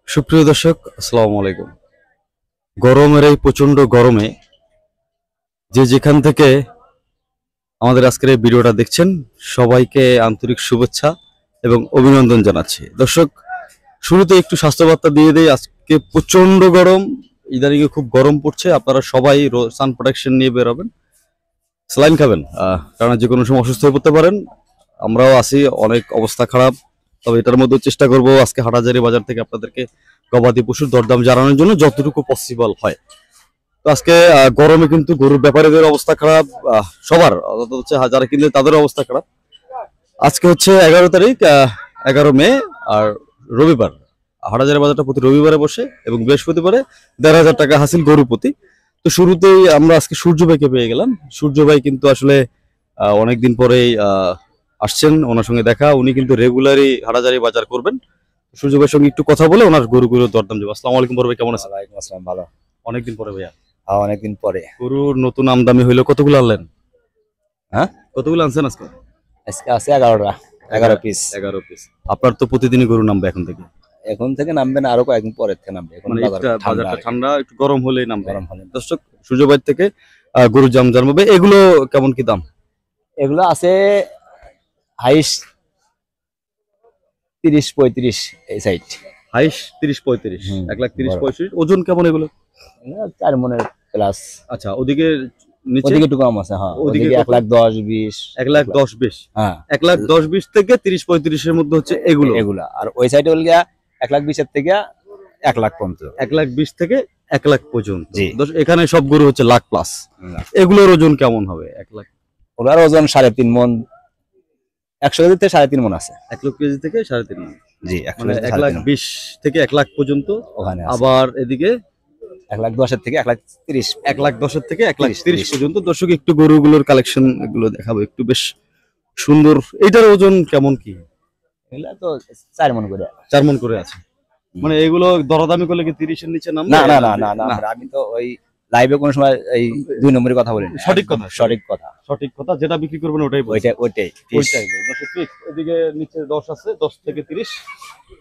সুপ্রিয় দর্শক, আসসালামু আলাইকুম। গরমের এই প্রচন্ড গরমে যে যেখান থেকে আমাদের আজকের এই ভিডিওটা দেখছেন, সবাইকে আন্তরিক শুভেচ্ছা এবং অভিনন্দন জানাচ্ছি। দর্শক, শুরুতে একটু স্বাস্থ্যবার্তা দিয়ে দেই। আজকে প্রচন্ড গরম, ইদানিং খুব গরম পড়ছে। আপনারা সবাই সান প্রোটেকশন নিয়ে বেরোবেন, স্যালাইন খাবেন, কারণ যে কোনো সময় অসুস্থ হয়ে পড়তে পারেন। আমরাও আছি, অনেক অবস্থা খারাপ। তবে এটার মধ্যে চেষ্টা করব আজকে হাটাজারি বাজার থেকে আপনাদেরকে গবাদি পশুর দরদাম জানানোর জন্য যতটুকু পসিবল হয়। তো আজকে গরমে কিন্তু গরুর ব্যাপারীদের অবস্থা খারাপ, সবার হচ্ছে যারা কিনলে তাদের অবস্থা খারাপ। আজকে হচ্ছে 11 তারিখ, 11 মে, আর রবিবার। হাটাজারি বাজারটা প্রতি রবিবারে বসে এবং বৃহস্পতিবারে 1,500 টাকা হাসিল গরু প্রতি। তো শুরুতেই আমরা আজকে সূর্য ভাইকে পেয়ে গেলাম। সূর্য ভাই কিন্তু আসলে অনেকদিন পরেই আসছেন, ওনার সঙ্গে দেখা। উনি কিন্তু রেগুলারই হাটাজারি বাজার করবেন। সূর্য ভাইয়ের সঙ্গে একটু কথা বলে ওনার গরুর দরদাম দেবো। আসসালামু আলাইকুম বড় ভাই, কেমন আছেন? ওয়ালাইকুম আসসালাম, ভালো। অনেকদিন পরে ভাইয়া। হ্যাঁ, অনেকদিন পরে। গরুর নতুন আমদামি হইলো, কতগুলো আনলেন? হ্যাঁ, কতগুলো আনছেন আজকে? আজকে আছে 11টা, 11 পিস। 11 পিস। আপনার তো প্রতিদিনই গরু নামবে এখন থেকে? এখন থেকে নামবে না, আরো কয়েকদিন পরে থেকে নামবে। এখন মানে বাজারটা ঠান্ডা, একটু গরম হলেই নামবে। গরম হলে দর্শক, সূর্য ভাই থেকে গরুর জাম জানবে। এগুলো কেমন কি দাম? এগুলো আছে হাইস 30-35 এই সাইড। হাইস 30-35, 1,30,35,35। ওজন কেমন এগুলো? 4 মনের প্লাস। আচ্ছা, ওদিকে নিচে ওদিকে একটু কম আছে। হ্যাঁ, ওদিকে 1,10,20। 1,10,20। হ্যাঁ, 1,10,20 থেকে 30-35 এর মধ্যে হচ্ছে এগুলো। আর ওই সাইডে হল গিয়া 1,20,000 এর থেকে 1,00,000 পর্যন্ত। 1,20,000 থেকে 1,00,000 পর্যন্ত। জি। এখানে সব গরু হচ্ছে লাখ প্লাস। এগুলোর ওজন কেমন হবে? 1,00,000। ওনার ওজন 3.5 মন, 100 কেজি থেকে 3.5 মন আছে। 1 কেজি থেকে 3.5 মন। জি, মানে 1,20,000 থেকে 1,00,000 পর্যন্ত ওখানে। আবার এদিকে 1,10,000 এর থেকে 1,30,000। 1,10,000 থেকে 1,30,000 পর্যন্ত। দর্শক, একটু গরুগুলোর কালেকশন এগুলো দেখাবো, একটু বেশ সুন্দর। এটার ওজন কেমন কি? এগুলা তো 4 মন করে। 4 মন করে আছে। মানে এগুলো দরদামি করলে কি 30 এর নিচে নামবে? না না না না না, আমি তো ওই লাইভে কোন সময় এই 2 নম্বরের কথা বলি না। সঠিক কথা, সঠিক কথা, সঠিক কথা। যেটা বিক্রি করবেন ওটাই বলছি। ওইটাই। ওইটাই। দর্শক, ঠিক এদিকে নিচে 10 আছে, 10 থেকে 30,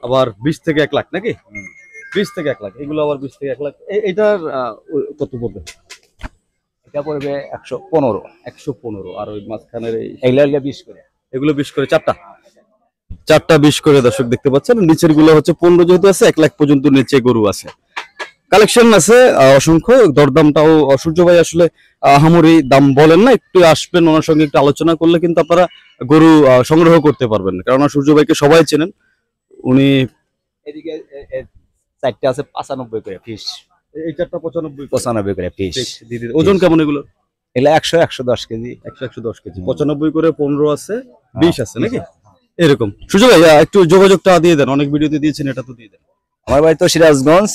আবার 20 থেকে 1,00,000 নাকি? 20 থেকে 1,00,000, এগুলো আবার 20 থেকে 1,00,000। এটার কত পড়বে? এটা পড়বে 115। 115। আর ওই মাঝখানের এগুলা 20 করে। এগুলো 20 করে, চারটা 20 করে। দর্শক দেখতে পাচ্ছেন, নিচের গুলো হচ্ছে 15 যেহেতু আছে, 1,00,000 পর্যন্ত নিচে গরু আছে, কালেকশন আছে অসংখ্য। দরদামটাও সূর্য ভাই আসলে আহামরি দাম বলেন না, একটু আসবেন ওনার সঙ্গে, একটু আলোচনা করলে কিন্তু আপনারা গরু সংগ্রহ করতে পারবেন। কেননা সূর্য ভাইকে সবাই চেনেন। উনি এদিকে চারটা আছে 95 করে পিস। এই চারটা 95 করে পিস। ওজন কেমন এগুলো? এগুলা 100-110 কেজি। 100-110 কেজি। 95 করে 15 আছে, 20 আছে নাকি? এরকম। সূর্য ভাই একটু যোগাযোগটা দিয়ে দেন, অনেক ভিডিওতে দিয়েছেন, এটা তো দিয়ে দেন। আমার বাড়ি তো সিরাজগঞ্জ।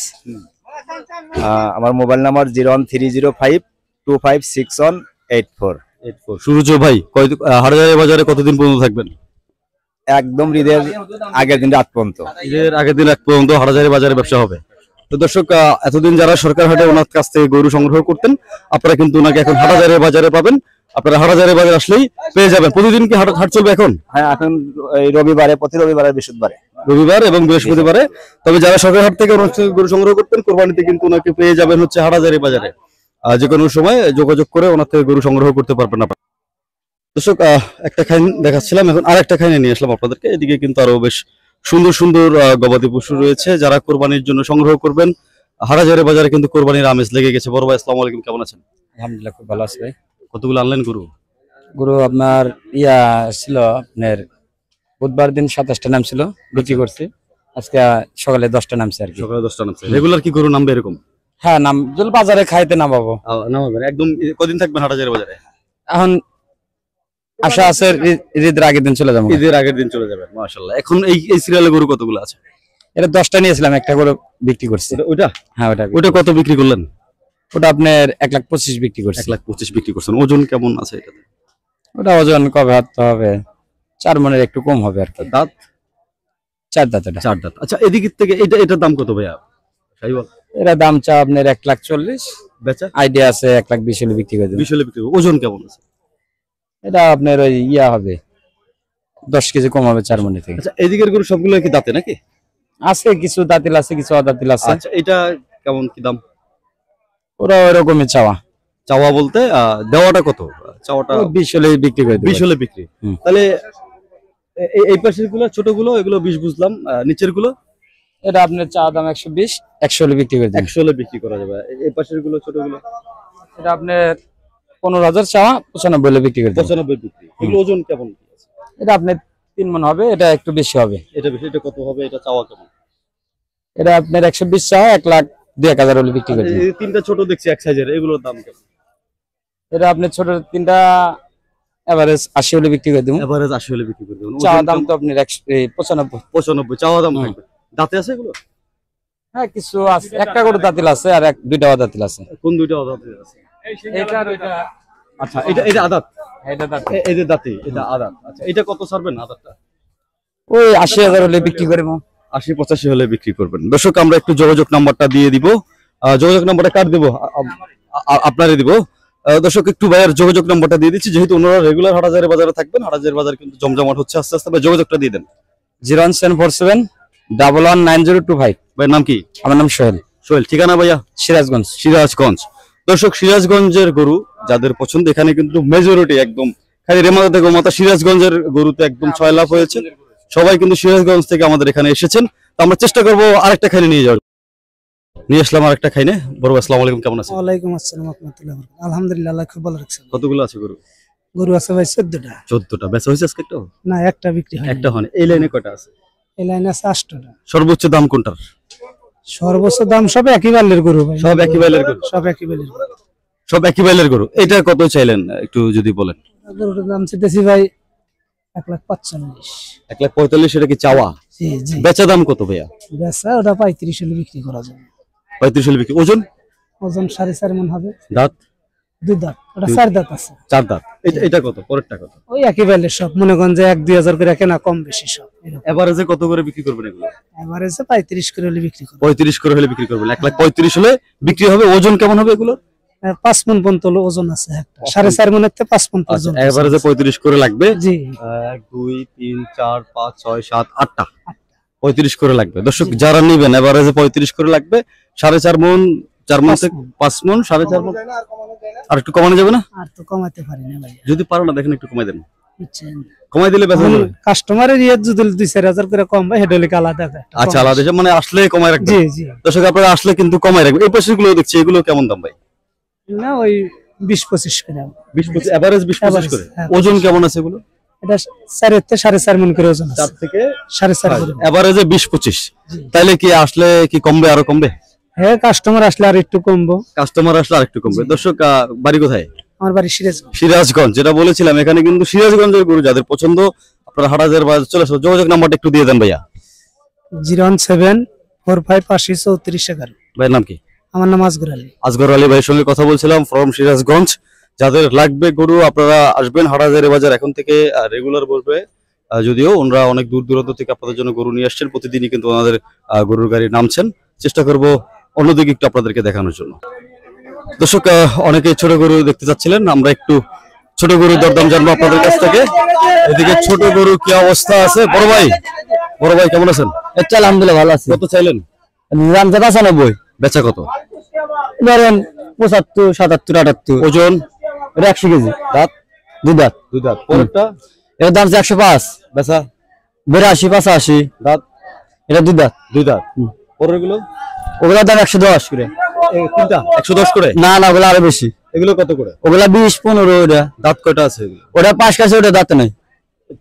আমার মোবাইল নাম্বার 01305256184। সূর্য ভাই হাটাজারি বাজারে কতদিন পর্যন্ত থাকবেন? একদম ঈদের আগের দিন রাত পর্যন্ত। ঈদের আগের দিন রাত পর্যন্ত হাটাজারি বাজারে ব্যবসা হবে। তো দর্শক, এতদিন যারা সরকার হাটে ওনার কাছ থেকে গরু সংগ্রহ করতেন, আপনারা কিন্তু ওনাকে এখন হাটাজারি বাজারে পাবেন। আপনারা হাটাজারি বাজার আসলেই পেয়ে যাবেন। প্রতিদিন কি হাট চলবে এখন? হ্যাঁ, এখন রবিবারে, প্রতি রবিবারে, বৃহস্পতিবারে, রবিবার এবং বৃহস্পতিবারে। তবে যারা সরকার হাট থেকে ওনার গরু সংগ্রহ করতেন কোরবানিতে, কিন্তু ওনাকে পেয়ে যাবেন হচ্ছে হাটাজারি বাজারে। যে কোনো সময় যোগাযোগ করে ওনার থেকে গরু সংগ্রহ করতে পারবেন আপনারা। দর্শক, একটা খাইন দেখাচ্ছিলাম, এখন আরেকটা খাইনে নিয়ে আসলাম আপনাদেরকে। এদিকে কিন্তু আরো বেশ সুন্দর সুন্দর গবাদি পশু রয়েছে, যারা কোরবানির জন্য সংগ্রহ করবেন। হাটাজারি বাজারে কিন্তু কোরবানির আমেজ লেগে গেছে। বড় ভাই, আসসালামু আলাইকুম, কেমন আছেন? আলহামদুলিল্লাহ, খুব ভালো আছে ভাই। কতগুলো আনলেন গরু? গরু আপনার ছিল আপনার বুধবার দিন 27টা নাম ছিল, বিক্রি করছি। আজকে সকালে 10টা নামছে আর কি। সকালে 10টা নামছে। রেগুলার কি গরু নামবে এরকম? হ্যাঁ, নাম যদি বাজারে খাইতে নামাবো। নামাবেন একদম। কদিন থাকবেন হাটাজারি বাজারে? এখন আশা আছে ঈদের আগের দিন চলে যাবো। ঈদের আগের দিন চলে যাবেন, মাশাআল্লাহ। এখন এই সিরিয়ালে গরু কতগুলো আছে? এটা 10টা নিয়েছিলাম, একটা করে বিক্রি করছি। ওইটা? হ্যাঁ, ওইটা কত বিক্রি করলেন? ওটা আপনার 1,25,000 বিক্রি করছি। 1,25,000 বিক্রি করছেন। ওজন কেমন আছে এটাতে? ওটা ওজন কবে হাতে হবে? 4 মনের একটু কম হবে আর কি। দাঁত? 4 দাঁত। এটা 4 দাঁত। আচ্ছা, এদিক থেকে এটার দাম কত ভাইয়া? শাহিওয়াল এটা দাম চা আপনার 1,40,000, বেচা আইডিয়া আছে 1,20,000 হলে বিক্রি করে দেব। 20 হলে বিক্রি করব। ওজন কেমন আছে? এটা আপনার ওই হবে 10 কেজি কম হবে 4 মনের থেকে। আচ্ছা, এদিকের গরু সবগুলো কি দাঁতে নাকি? আছে কিছু দাঁতিল আছে, কিছু অদাঁতিল আছে। আচ্ছা, এটা কেমন কি দাম? ওরা ওরকমই চাওয়া। চাওয়া বলতে দেওয়াটা কত? চাওয়াটা 20 হলে বিক্রি করে 20 হলে বিক্রি। হুম। তাহলে এই পাশের গুলো ছোট গুলো এগুলো 20 বুঝলাম, নিচের গুলো এটা আপনার চাওয়া দাম 120, 100 হলে বিক্রি করে দেন। 100 হলে বিক্রি করা যাবে। এই পাশের গুলো ছোট গুলো এটা আপনার 15,000 চাওয়া, 95 হলে বিক্রি করে দেন। 95 বিক্রি। এগুলো ওজন কেমন কি আছে? এটা আপনার 3 মণ হবে, এটা একটু বেশি হবে। এটা বেশি, এটা কত হবে? এটা চাওয়া কেমন? এটা আপনার 120 চাওয়া, 1,02,1,000 হলে বিক্রি করে দেন। এই তিনটা ছোট দেখছি এক সাইজের, এগুলোর দাম কেমন? এটা আপনার ছোট তিনটা এভারেজ 80 হলে বিক্রি করে দেবো। এভারেজ 80 হলে বিক্রি করে দেবেন। চাওয়া দাম তো আপনার 95। 95 চাওয়া দাম হুম। থাকবে। দাঁতে আছে এগুলো? হ্যাঁ কিছু আছে, একটা করে দাঁতিল আছে আর দুইটা দাঁতিল আছে। কোন দুইটা দাঁতে আছে? এটা আর ওইটা। আচ্ছা, এটা আদাত। এটা দাঁতিল। এই যে দাঁতি, এটা আদাত। আচ্ছা, এটা কত ছাড়বেন আদাতটা? ওই 80,000 হলে বিক্রি করে। 80-85 হলে বিক্রি করবেন। দর্শক, আমরা একটু যোগাযোগ নাম্বারটা দিয়ে দিব। যোগাযোগ নাম্বারটা কার দিব? আপনারই দিব। দর্শক, একটু ভাইয়ের যোগাযোগ নাম্বারটা দিয়ে দিচ্ছি, যেহেতু ওনারা রেগুলার হাটাজারি বাজারে থাকবেন। হাটাজারি বাজার কিন্তু জমজমাট হচ্ছে আস্তে আস্তে। ভাই যোগাযোগটা দিয়ে দেন। 01747119025। ভাইয়ের নাম কি? আমার নাম সোহেল। সোহেল। ঠিকানা ভাইয়া? সিরাজগঞ্জ। সিরাজগঞ্জ। দর্শক, সিরাজগঞ্জের গরু যাদের পছন্দ, এখানে কিন্তু মেজরিটি একদম খালি রেমাদা থেকে মাতা সিরাজগঞ্জের গরুতে একদম 6 লাভ হয়েছে। সবাই কিন্তু সিরাজগঞ্জ থেকে আমাদের এখানে এসেছেন। তো আমরা চেষ্টা করবো আরেকটা খাইনে নিয়ে যাওয়ার। নিয়ে আসলাম আরেকটা খাইনে। বড় ভাই, আসসালামু আলাইকুম, কেমন আছেন? ওয়ালাইকুম আসসালাম ওয়া রাহমাতুল্লাহি ওয়া বারাকাতুহু। আলহামদুলিল্লাহ, আল্লাহ খুব ভালো রাখছেন। কতগুলো আছে গরু? গরু আছে ভাই 14টা। 14টা। বেচা হয়েছে আজকে একটাও? না, একটা বিক্রি হয়। একটা হয়। এই লাইনে কয়টা আছে? এই লাইনে আছে 8টা। সর্বোচ্চ দাম কোনটার? সর্বোচ্চ দাম সব একই বালের গরু ভাই। সব একই বাইলের গরু? সব একই বালের গরু। সব একই বাইলের গরু। এটা কত চাইলেন একটু যদি বলেন? গরুটার দাম চাইতেছি ভাই 1,45,000। 1,45,000। এটা কি চাওয়া? জি জি। বেচা দাম কত ভাইয়া? বেচা ওটা 35 হলে বিক্রি করা যাবে। 35 হলে বিক্রি। ওজন? ওজন 4.5 মণ হবে। দাঁত? 2 দাঁত। ওটা 4 দাঁত আছে। 4 দাঁত। এটা কত? পরেরটা কত? ওই একই বালের সব, মনে করেন যে 1-2 হাজার করে কেনা, কম বেশি সব এরকম। এভারেজে কত করে বিক্রি করবেন এগুলো? এভারেজে 35 করে হলে বিক্রি করব। 35 করে হলে বিক্রি করবেন। 1,35,000 হলে বিক্রি হবে। ওজন কেমন হবে এগুলো? 5 মণ পর্যন্ত হলো ওজন আছে একটা। 4.5 মণের থেকে 5 মণ পর্যন্ত। এভারেজে 35 করে লাগবে। জি। 1 2 3 4 5 6 7 8টা 35 করে লাগবে। দর্শক, যারা নেবেন এভারেজে 35 করে লাগবে। 4.5 মণ, 4 মণ থেকে 5 মণ, 4.5 মণ। আর একটু কমানো যাবে না? আর তো কমাতে পারি না ভাই, যদি পারো না, দেখেন একটু কমাই দেন। বুঝছেন। কমাই দিলে বেচা যাবে। কাস্টমারের যদি 2-4 হাজার করে কম ভাই, হেডলিক আলাদা একটা আচ্ছা, কম। আলাদা মানে আসলে কমাই রাখবেন। জি জি। দর্শক, আপনারা আসলে কিন্তু কমাই রাখবেন। এই পাশের গুলো দেখছি, এগুলো কেমন দাম ভাই? না, ওই 20-25 করে। 20-25 এভারেজ 20-25 করে। হ্যাঁ। ওজন কেমন আছে এগুলো? এটা 4 থেকে 4.5 মণ করে ওজন আছে। 4 থেকে 4.5 করে। এভারেজে 20-25। জি। তাইলে কি আসলে কি কমবে? আরো কমবে? হ্যাঁ, কাস্টমার আসলে আর একটু কমবো। কাস্টমার আসলে আরেকটু কমবে। দর্শক, বাড়ি কোথায়? আমার বাড়ি সিরাজগঞ্জ। সিরাজগঞ্জ। যেটা বলেছিলাম, এখানে কিন্তু সিরাজগঞ্জের গরু যাদের পছন্দ, আপনারা হাটাজার বাজার চলে আসো। যোগাযোগ নাম্বারটা একটু দিয়ে দেন ভাইয়া। 01745803411। ভাইয়ের নাম কি? আমার নাম আজগর আলী। আসগর আলী ভাইয়ের সঙ্গে কথা বলছিলাম ফ্রম সিরাজগঞ্জ। যাদের লাগবে গরু, আপনারা আসবেন হাটাজারি বাজার। এখন থেকে রেগুলার বলবে, যদিও ওনারা অনেক দূর দূরান্ত থেকে আপনাদের জন্য গরু নিয়ে আসছেন। প্রতিদিনই কিন্তু ওনাদের গরুর গাড়ি নামছেন। চেষ্টা করব অন্যদিকে একটু আপনাদেরকে দেখানোর জন্য। দর্শক, অনেকে ছোট গরু দেখতে চাচ্ছিলেন, আমরা একটু ছোট গরুর দরদাম জানবো আপনাদের কাছ থেকে। এদিকে ছোট গরু কি অবস্থা আছে? বড় ভাই কেমন আছেন? আচ্ছা, আলহামদুলিল্লাহ ভালো আছি। কত চাইলেন? দাম 95। বেচা কত? ধরেন 75, 77, 78। ওজন? এটা 100 কেজি। দাঁত? 2 দাঁত। 2 দাঁত। পরেরটা? এর দাম 105। বেচা? 82, 85। দাঁত? এটা 2 দাঁত। 2 দাঁত। পরের গুলো? ওগুলা দাম 110 করে। তিনটা 110 করে? না না, ওগুলা আরো বেশি। এগুলো কত করে? ওগুলা 20, 15। ওটা দাঁত কয়টা আছে এগুলো? ওটা 5 কাছে, ওটা দাঁত নাই।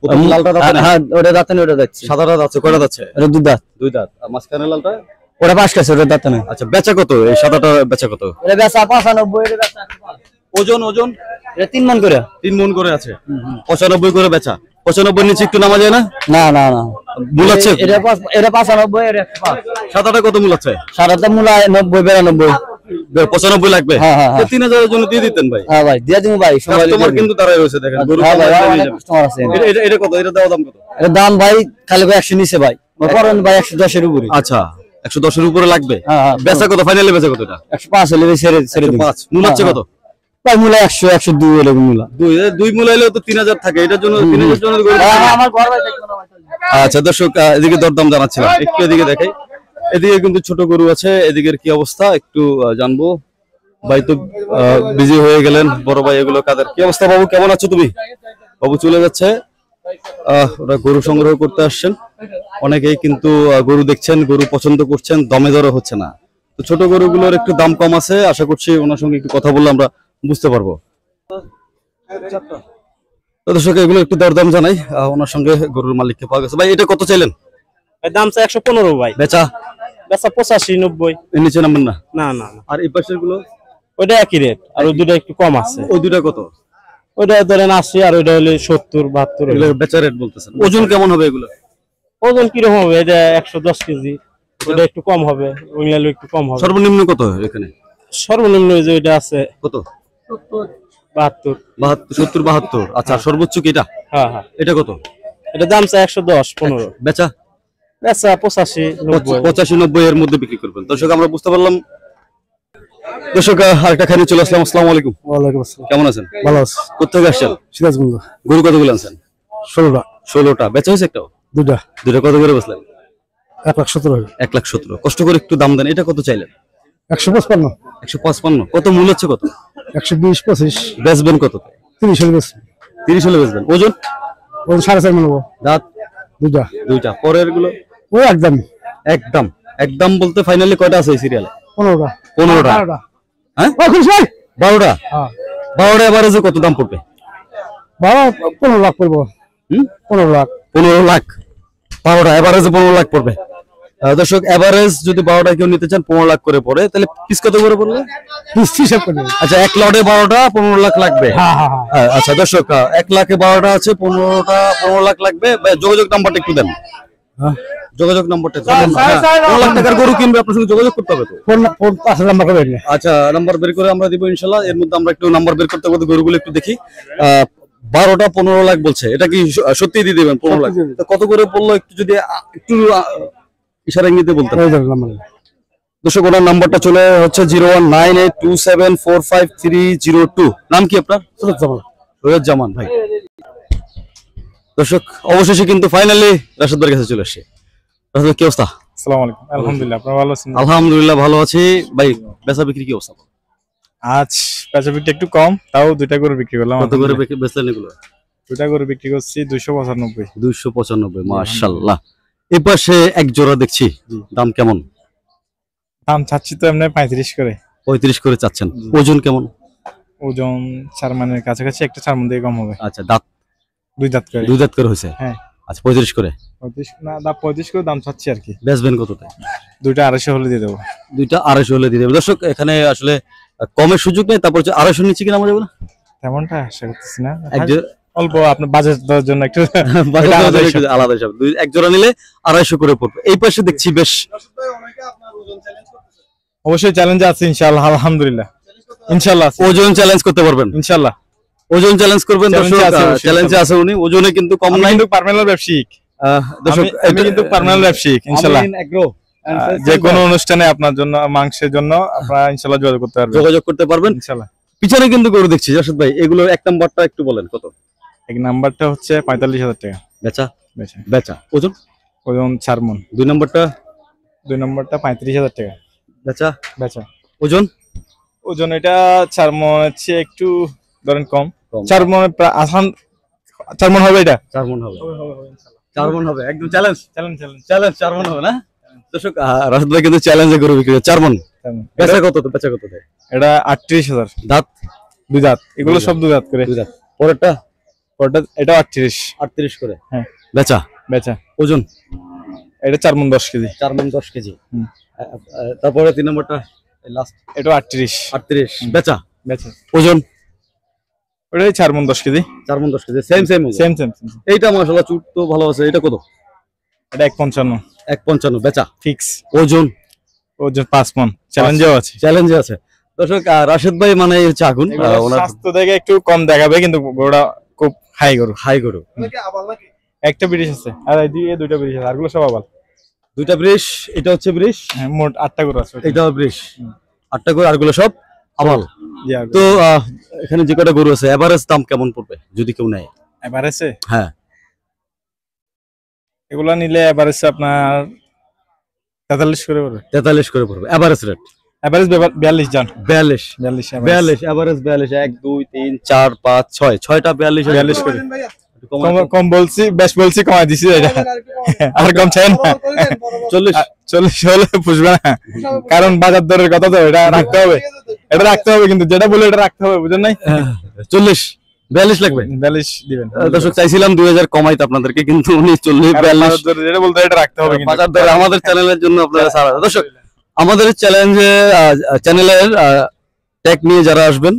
প্রথম লালটা দাঁত নেই? হ্যাঁ, ওটা দাঁত নেই, ওটা যাচ্ছে। সাদাটা দাঁত আছে? কয়টা দাঁত আছে? এটা 2 দাঁত। 2 দাঁত। আর মাঝখানে লালটা? ওটা 5 কাছে, ওটা দাঁত নাই। আচ্ছা, বেচা কত? এই সাদাটা বেচা কত? এটা বেচা 95, এটা বেচা 105। ওজন? এটা 3 মণ করে। 3 মণ করে আছে। 95 করে বেচা। 95 নিচে একটু নামা যায় না? না না না, মূল আছে? এটা 95, এটা 105। সাদাটা কত মূল আছে? সারাটা মূলা 90, 92। 95 লাগবে। হ্যাঁ, হ্যাঁ, হ্যাঁ। 3000 এর জন্য দিয়ে দিতেন ভাই। হ্যাঁ ভাই, দিয়ে দিমু ভাই। সময় কাস্টমার কিন্তু দাঁড়ায় রয়েছে, দেখেন গরু হ্যাঁ ভাই, কালার অনেক নিয়ে যাবে। কাস্টমার আছে। এটা কত? এটা দেওয়া দাম কত? এর দাম ভাই খালি ভাই 100 নিচে ভাই। করেন ভাই 110 এর উপরে। আচ্ছা, 110 এর উপরে লাগবে। হ্যাঁ হ্যাঁ, বেচা কত? ফাইনালি বেচা কত এটা? 105 হলে ছেড়ে ছেড়ে দিন। 5 মূল আছে কত? প্রায় মূলা 100-102 এরকম মূলা। দুই মূলা এলেও তো 3000 থাকে, এটার জন্য 3000 জন্য গরু। আচ্ছা দর্শক, এদিকে দরদাম জানাচ্ছিলাম, একটু এদিকে দেখাই। এদিকে কিন্তু ছোট গরু আছে, এদিকের কি অবস্থা একটু জানবো। ভাই তো বিজি হয়ে গেলেন, বড় ভাই এগুলো কাদের কি অবস্থা? বাবু কেমন আছো তুমি? বাবু চলে যাচ্ছে, ওরা গরু সংগ্রহ করতে আসছেন। অনেকেই কিন্তু গরু দেখছেন, গরু পছন্দ করছেন, দমে দরে হচ্ছে না। তো ছোট গরুগুলোর একটু দাম কম আছে, আশা করছি ওনার সঙ্গে একটু কথা বললে আমরা বুঝতে পারবো। তো দর্শক, এগুলো একটু দরদাম জানাই, ওনার সঙ্গে গরুর মালিককে পাওয়া গেছে। ভাই এটা কত চাইলেন? দাম চাই 115 ভাই। বেচা? বেচা 85-90। এর নিচে নামবেন না? না না না, আর এই পাশের গুলো? ওইটা একই রেট, আর ওই দুটো একটু কম আছে। ওই দুটা কত? ওইটা ধরেন 80, আর ওইটা হলে 70-72। এগুলো বেচা রেট বলতেছেন। ওজন কেমন হবে এগুলো? ওজন কিরকম হবে? এটা 110 কেজি, ওটা একটু কম হবে, ওইগুলো একটু কম হবে। সর্বনিম্ন কত এখানে? সর্বনিম্ন ওই যে ওইটা আছে কত? 72। 70-72। আচ্ছা, আর সর্বোচ্চ কি এটা? হ্যাঁ হ্যাঁ, এটা কত? এটা দাম চাই 110-15। বেচা? বেচা 85-90। 85-90 এর মধ্যে বিক্রি করবেন। দর্শক, আমরা বুঝতে পারলাম। দর্শক, আরেকটা খানি চলে আসলাম। আসসালামু আলাইকুম। ওয়ালাইকুম আসসালাম। কেমন আছেন? ভালো আছে। কোথেকে আসছেন? সিরাজগঞ্জ। গরু কতগুলো আনছেন? 16টা। 16টা। বেচা হয়েছে একটাও? দুটা। দুটা কত করে বেচলেন? 1,17,000। 1,17,000। কষ্ট করে একটু দাম দেন। এটা কত চাইলেন? 155। 155। কত মূল্য হচ্ছে কত? 120-25। বেচবেন কত? 30 হলে বেশি। 30 হলে বেচবেন। ওজন? ওই 4.5 মন হবো। দাঁত? দুটা। দুইটা। পরের গুলো? ওই একদম। একদম। একদম বলতে ফাইনালি কয়টা আছে এই সিরিয়ালে? 15টা। 15টা। 12টা। হ্যাঁ? ও খুশি ভাই। 12টা। হ্যাঁ। 12টা এভারেজে কত দাম পড়বে? 15 লাখ পড়বো। 15 লাখ। 15 লাখ। 12টা এভারেজে 15 লাখ পড়বে। দর্শক, এভারেজ যদি 12টা কেউ নিতে চান 15 লাখ করে পড়ে, তাহলে পিস কত করে পড়বে? হিসাব করে। আচ্ছা, এক লটে 12টা 15 লাখ লাগবে। হ্যাঁ হ্যাঁ হ্যাঁ। আচ্ছা দর্শক, 1 লাখে 12টা আছে, 15 লাখ লাগবে। ভাই, যোগাযোগ নাম্বারটা একটু দেন। যোগাযোগ নাম্বারটা দেন। 15 লাখ টাকার গরু কিনবে, আপনার সঙ্গে যোগাযোগ করতে হবে তো। ফোন পাশের নাম্বার করে দিন। আচ্ছা, নাম্বার বের করে আমরা দিব ইনশাল্লাহ। এর মধ্যে আমরা একটু নাম্বার বের করতে করতে গরুগুলো একটু দেখি। 12টা 15 লাখ বলছে, এটা কি সত্যি দিয়ে দিবেন? 15 লাখ। তো কত করে পড়লো একটু যদি একটু ইশারা ইঙ্গিতে বলতেন। ওই যাবে নাম্বার। দর্শক, ওনার নাম্বারটা চলে হচ্ছে 01982745302। নাম কি আপনার? সৈয়দ জামান ভাই। দর্শক, অবশেষে কিন্তু ফাইনালি রাশেদ ভাইয়ের কাছে চলে আসছে। রাশেদ, কি অবস্থা? আসসালামু আলাইকুম। আলহামদুলিল্লাহ, আপনারা ভালো আছেন? আলহামদুলিল্লাহ ভালো আছি ভাই। বেচা বিক্রি কি অবস্থা? আজ পেঁচাপিটা একটু কম, তাও দুইটা করে বিক্রি করলাম। কত করে বেচলেন এগুলো? দুইটা করে বিক্রি করছি 295। 295। মাশাআল্লাহ। এই পাশে এক জোড়া দেখছি, দাম কেমন? দাম চাচ্ছি তো এমনি 35 করে। 35 করে চাচ্ছেন। ওজন কেমন? ওজন 4 মানের কাছাকাছি, একটা 4 মন দিয়ে কম হবে। আচ্ছা, দাঁত? 2 দাঁত করে। 2 দাঁত করে হয়েছে। হ্যাঁ। আচ্ছা, 35 করে। 35 না, 35 করে দাম চাচ্ছি আর কি। বেচবেন কততে? দুইটা 250 হলে দিয়ে দেবো। দুইটা 250 হলে দিয়ে দেবে। দর্শক, এখানে আসলে কমের সুযোগ নেই। তারপর 250 নিচে কিনা যাবে না? তেমনটা আশা করতেছি না, এক অল্প আপনার বাজেট দেওয়ার জন্য একটু আলাদা হিসাব। এক জোড়া নিলে 250 করে পড়বে। এই পাশে দেখছি বেশ অবশ্যই চ্যালেঞ্জ আছে ইনশাআল্লাহ। আলহামদুলিল্লাহ, ইনশাআল্লাহ আছে। ওজন চ্যালেঞ্জ করতে পারবেন ইনশাআল্লাহ ওজন চ্যালেঞ্জ করবেন। Challenge দর্শক, আছে অবশ্যই, চ্যালেঞ্জে আছে উনি, ওজনে কিন্তু কম আমি নাই। কিন্তু পার্মানেন্ট ব্যবসায়িক। দর্শক, আমি কিন্তু পার্মানেন্ট ব্যবসায়িক ইনশাআল্লাহ। যে কোনো অনুষ্ঠানে আপনার জন্য মাংসের জন্য আপনারা ইনশাআল্লাহ যোগাযোগ করতে পারবেন। যোগাযোগ করতে পারবেন ইনশাআল্লাহ। পিছনে কিন্তু গরু দেখছি রাশেদ ভাই, এগুলো এক নাম্বারটা একটু বলেন কত? এক নাম্বারটা হচ্ছে 45,000 টাকা বেচা? বেচা। বেচা। ওজন? ওজন 4 মন। 2 নাম্বারটা? 2 নাম্বারটা 35,000 টাকা বেচা? বেচা। ওজন? ওজন এটা 4 মন হচ্ছে, একটু ধরেন কম। কম। 4 মন আসান, 4 মন হবে এটা। 4 মন হবে। 4 মন হবে, একদম চ্যালেঞ্জ। চ্যালেঞ্জ চ্যালেঞ্জ চ্যালেঞ্জ 4 মন হবে না? দর্শক, রাশেদ ভাই কিন্তু চ্যালেঞ্জে গরু বিক্রি করে 4 মন। বেচা কত? তো বেচা কত? এটা 38,000। দাঁত? 2 দাঁত, এগুলো সব 2 দাঁত করে। 2 দাঁত। পরেরটা? ওটা এটা 38 38 করে। হ্যাঁ। বেচা? বেচা। ওজন? এটা 4 মন 10 কেজি। 4 মন 10 কেজি। হুম। তারপরে 3 নম্বরটা লাস্ট? এটা 38 38। বেচা? বেচা। ওজন? ওটাই 4 মন 10 কেজি। 4 মন 10 KG. Same same. Same same. এইটা মাশাআল্লাহ চুট তো ভালো আছে। এটা কত? এটা 155 155। বেচা? ফিক্স। ওজন? ওজন 5 মন। চ্যালেঞ্জও আছে। চ্যালেঞ্জে আছে। দর্শক, রাশেদ ভাই মানে হচ্ছে আগুন। ওনার স্বাস্থ্য দেখে একটু কম দেখাবে, কিন্তু গরুটা খুব হাই গরু। হাই গরু। একটা ব্রিজ আছে, আর এদিকে 2টা ব্রিজ আছে, আরগুলো সব আবাল। 2টা ব্রিশ, এটা হচ্ছে ব্রিশ। হ্যাঁ, মোট 8টা গরু আছে। এটাও ব্রিশ। 8টা করে, আরগুলো সব আবাল। জি তো এখানে যে কটা গরু আছে এভারেজ দাম কেমন পড়বে যদি কেউ নেয়? এভারেজে হ্যাঁ এগুলা নিলে এভারেজে আপনার 43 করে পড়বে। 43 করে পড়বে এভারেজ রেট। এভারেজ 42 জান 42 42 42 এভারেজ 42 1 2 3 4 5 6 6টা 42 42 করে কম বলছি, বেশ বলছি, কমাই দিছি এটা। আর কম চাই না, 40 হলে পুষবে না, কারণ বাজার দরের কথা তো এটা রাখতে হবে, কিন্তু যেটা বলে এটা রাখতে হবে, বুঝেন নাই? 40 42 লাগবে। 42 দিবেন। দর্শক চাইছিলাম 2000 কমাইতে আপনাদেরকে, কিন্তু উনি 40 42 যেটা বলতে এটা রাখতে হবে, বাজার দরে আমাদের চ্যানেলের জন্য আপনারা ছাড়া। দর্শক আমাদের চ্যানেলের ট্যাগ নিয়ে যারা আসবেন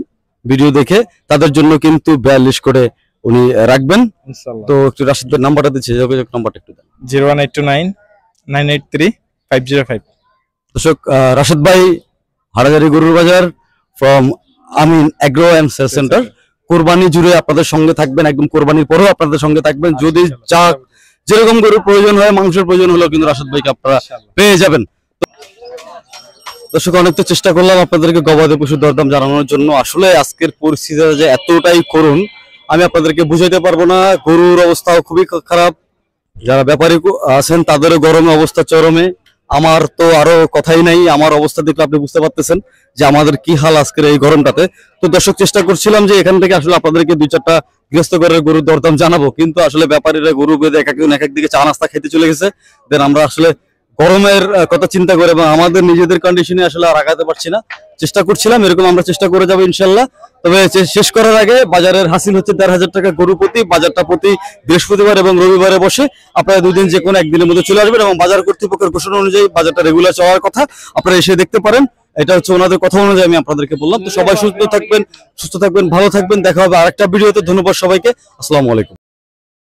ভিডিও দেখে তাদের জন্য কিন্তু 42 করে উনি রাখবেন। ইনশাআল্লাহ। তো একটু রাশিদের নাম্বারটা দিচ্ছি, যোগাযোগ নাম্বারটা একটু দেন। 01829 983 505। দর্শক রাশিদ ভাই হাটাজারি গরুর বাজার from Amin agro and sale center. কোরবানি জুড়ে আপনাদের সঙ্গে থাকবেন, একদম কোরবানির পরেও আপনাদের সঙ্গে থাকবেন। যদি যা যেরকম গরুর প্রয়োজন হয়, মাংসের প্রয়োজন হলেও কিন্তু রাশিদ ভাইকে আপনারা পেয়ে যাবেন। দর্শক অনেক তো চেষ্টা করলাম আপনাদেরকে গবাদি পশুর দরদাম জানানোর জন্য, আসলে আজকের পরিস্থিতি যে এতটাই করুন আমি আপনাদেরকে বুঝাইতে পারবো না। গরুর অবস্থাও খুবই খারাপ, যারা ব্যাপারী আছেন তাদেরও গরমে অবস্থা চরমে। আমার তো আরো কথাই নাই, আমার অবস্থা দেখলে আপনি বুঝতে পারতেছেন যে আমাদের কি হাল আজকের এই গরমটাতে। তো দর্শক চেষ্টা করছিলাম যে এখান থেকে আসলে আপনাদেরকে 2-4টা গৃহস্থ ঘরের গরুর দরদাম জানাবো, কিন্তু আসলে ব্যাপারীরা গরু বেঁধে এক এক দিকে চা নাস্তা খেতে চলে গেছে। দেন আমরা আসলে গরমের কথা চিন্তা করে এবং আমাদের নিজেদের কন্ডিশনে আসলে আর আগাতে পারছি না। চেষ্টা করছিলাম, এরকম আমরা চেষ্টা করে যাবো ইনশাল্লাহ। তবে শেষ করার আগে বাজারের হাসিল হচ্ছে 1500 টাকা গরু প্রতি। বাজারটা প্রতি বৃহস্পতিবার এবং রবিবারে বসে। আপনারা 2 দিন যে কোনো একদিনের মধ্যে চলে আসবেন এবং বাজার কর্তৃপক্ষের ঘোষণা অনুযায়ী বাজারটা রেগুলার চলার কথা, আপনারা এসে দেখতে পারেন। এটা হচ্ছে ওনাদের কথা অনুযায়ী আমি আপনাদেরকে বললাম। তো সবাই সুস্থ থাকবেন, ভালো থাকবেন। দেখা হবে আরেকটা ভিডিওতে। ধন্যবাদ সবাইকে। আসসালামু আলাইকুম।